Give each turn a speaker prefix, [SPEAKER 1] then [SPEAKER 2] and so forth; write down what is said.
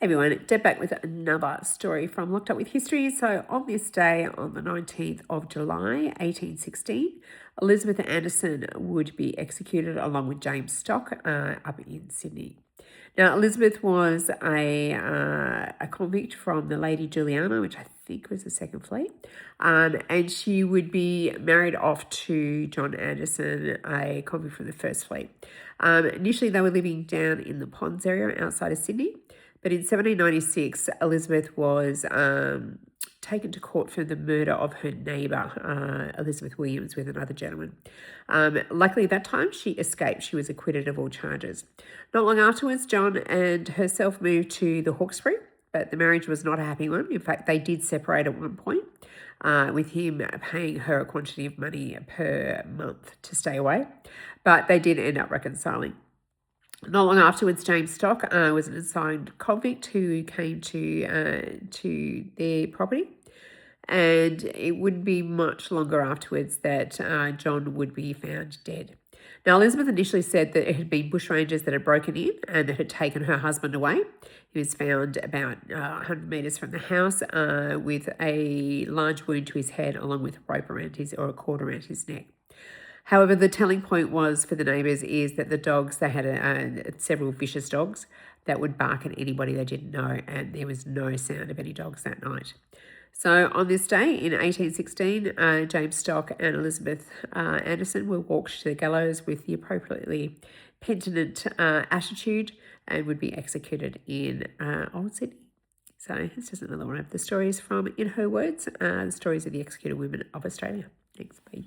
[SPEAKER 1] Hey everyone, Deb back with another story from Locked Up with History. So on this day, on the 19th of July, 1816, Elizabeth Anderson would be executed along with James Stock up in Sydney. Now, Elizabeth was a convict from the Lady Juliana, which I think was the Second Fleet, and she would be married off to John Anderson, a convict from the First Fleet. Initially, they were living down in the Ponds area outside of Sydney, but in 1796, Elizabeth was taken to court for the murder of her neighbour, Elizabeth Williams, with another gentleman. Luckily, that time she escaped. She was acquitted of all charges. Not long afterwards, John and herself moved to the Hawkesbury, but the marriage was not a happy one. In fact, they did separate at one point, with him paying her a quantity of money per month to stay away. But they did end up reconciling. Not long afterwards, James Stock was an assigned convict who came to their property, and it wouldn't be much longer afterwards that John would be found dead. Now, Elizabeth initially said that it had been bushrangers that had broken in and that had taken her husband away. He was found about 100 metres from the house with a large wound to his head, along with a rope around a cord around his neck. However, the telling point was for the neighbours is that the dogs, they had several vicious dogs that would bark at anybody they didn't know, and there was no sound of any dogs that night. So on this day in 1816, James Stock and Elizabeth Anderson were walked to the gallows with the appropriately penitent attitude and would be executed in Old Sydney. So it's just another one of the stories from In Her Words, the stories of the executed women of Australia. Thanks, bye.